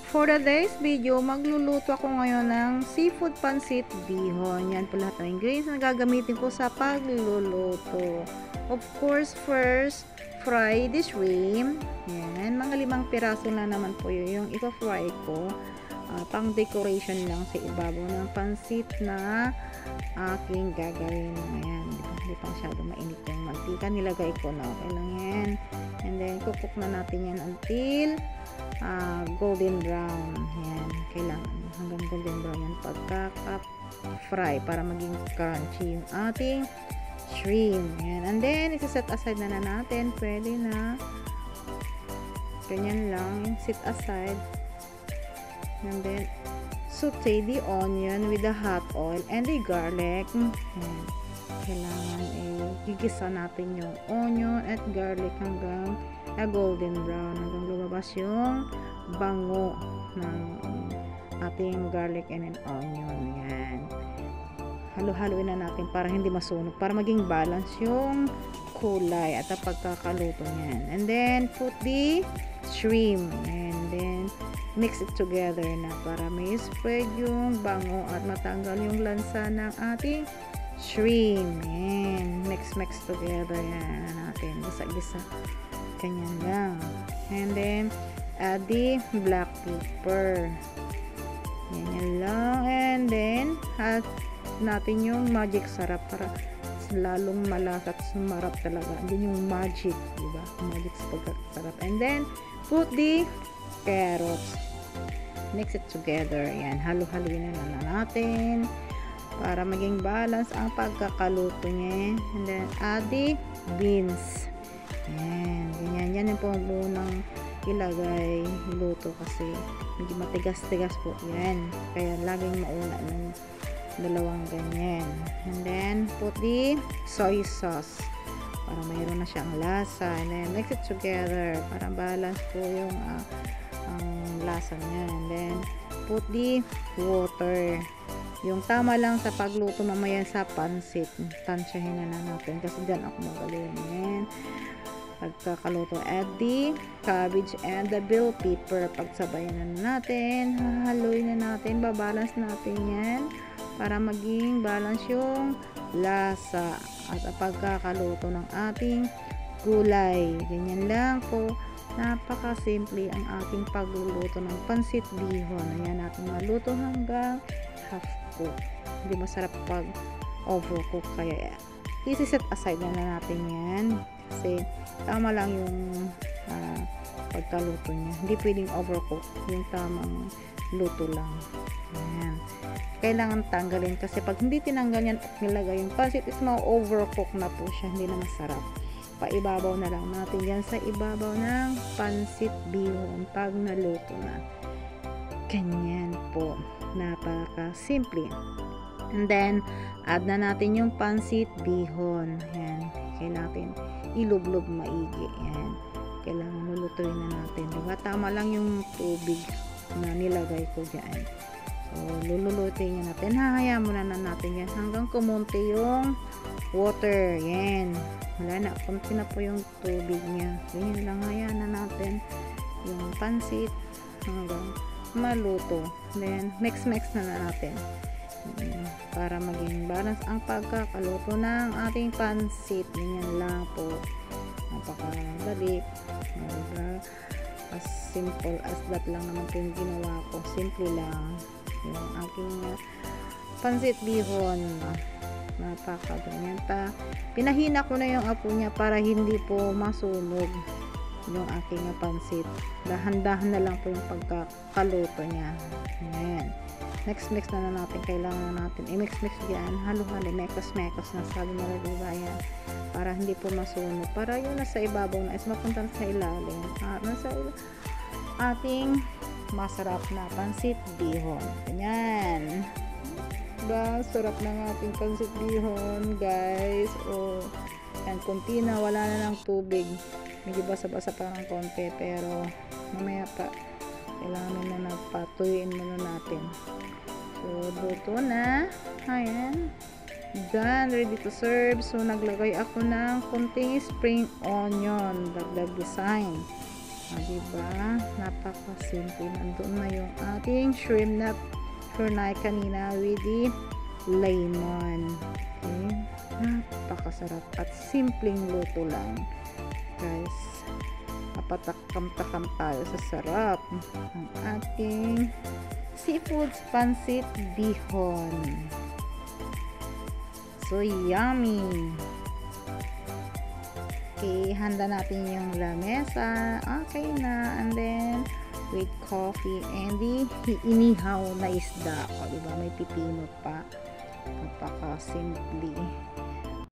For today's video, magluluto ako ngayon ng seafood pancit bihon. Yan po lahat ng ingredients na gagamitin ko sa pagluluto. Of course, first, fry the shrimp. Yan, mga 5 piraso na naman po yun yung ipa-fry ko. Pang decoration lang sa ibabaw ng pancit na aking gagawin. Ayan, hindi pa masyado mainit yung mantika. Nilagay ko na okay lang yan. And then, cook na natin yan until golden brown. Ayan, kailangan hanggang golden brown yan pagka-fry para maging crunchy yung ating shrimp. Ayan. And then, isa-set aside na natin. Pwede na. Ganyan lang. Set aside. And then, saute the onion with the hot oil and the garlic. Ayan. Kailangan gigisa natin yung onion at garlic hanggang golden brown, hanggang lumabas yung bango ng ating garlic and onion. Yan. Halo-haloin na natin para hindi masunog, para maging balance yung kulay at ang pagkakaluto niyan. And then put the shrimp and then mix it together na para may spread yung bango at matanggal yung lansa ng ating shrimp. Yan. Mix together yan natin. Gisa-gisa. Ganyan lang. And then, add the black pepper. Ganyan lang. And then, add natin yung magic sarap para lalong malasa at sumarap talaga. Hindi yung magic, diba? Magic sa pagkasarap. And then, put the carrots. Mix it together. Yan. Halo-haloin na natin para maging balance ang pagkakaluto niya. And then, add the beans. Yan. Ganyan. Yan yung unang ilagay luto kasi medyo matigas-tigas po yan. Kaya laging mauna ng dalawang ganyan. And then, put the soy sauce para mayroon na siyang lasa. And then, mix it together para balance po yung ang lasa niya. And then, put the water. Yung tama lang sa pagluto mamaya sa pancit. Tansyahin na natin kasi dyan ako magaling. Yan. Pagkakaluto, add the cabbage and the bell pepper. Pagsabayan na natin. Hahaluin na natin. Babalance natin yan para maging balance yung lasa at pagkakaluto ng ating gulay. Ganyan lang po. Napaka-simple ang ating pagluluto ng pancit bihon. Ayan natin maluto hanggang half cook. Hindi masarap pag overcook. Kaya isi-set aside na natin yan. Kasi tama lang yung pagkaluto niya. Hindi pwedeng overcook. Yung tamang luto lang. Ayan. Kailangan tanggalin kasi pag hindi tinanggal yan at nilagay yung pancit is ma-overcook na po siya. Hindi na masarap. Paibabaw na lang natin yan sa ibabaw ng pancit bihon pag naluto na. Ganyan po. Napaka-simple. And then, add na natin yung pancit bihon. Ayan. Kailangan ilublob maigi. Ayan. Kailangan lulutuin na natin. Diba? Tama lang yung tubig na nilagay ko dyan. So, lulutuin na natin. Hahayaan muna na natin yan hanggang kumunti yung water. Yan. Wala na. Kunti na po yung tubig niya. Ganyan lang. Hayaan na natin yung pancit hanggang maluto. Then, mix na natin. Para maging balance ang pagkakaluto ng ating pancit. Ganyan lang po. Napakadali. As simple as that lang naman po yung ginawa ko. Simple lang. Yung aking pancit bihon. Napakaganyan pa. Pinahina ko na yung apo niya para hindi po masunog yung aking pancit. Dahan-dahan na lang po yung pagkakaluto niya. Ayan. Mix na natin. Kailangan natin i-mix dyan. Halo-halo. Mekos na sabi nila, diba? Yan. Para hindi po masunog. Para yung nasa ibabaw na is mapunta sa ilalim. At nasa ating masarap na pancit bihon. Ganyan. Diba? Sarap ng ating pancit bihon, guys. O, yan. Kunti na. Wala na ng tubig. Medyo basa-basa pa ng konti. Pero, mamaya pa. Kailangan na napatuyuin muna natin. So, luto na. Ayan. Done. Ready to serve. So, naglagay ako ng konting spring onion. Dagdag design. Diba? Napaka-simple. Nandun na yung ating shrimp na furnay kanina with the lemon. Okay? Napakasarap at simpleng luto lang. Guys, napatakam-takam tayo sa sarap ng ating seafood pancit bihon. So yummy! Okay, handa natin yung lamesa. Okay na. And then, with coffee and the inihaw na isda. O, diba? May pipino pa. Napaka-simple.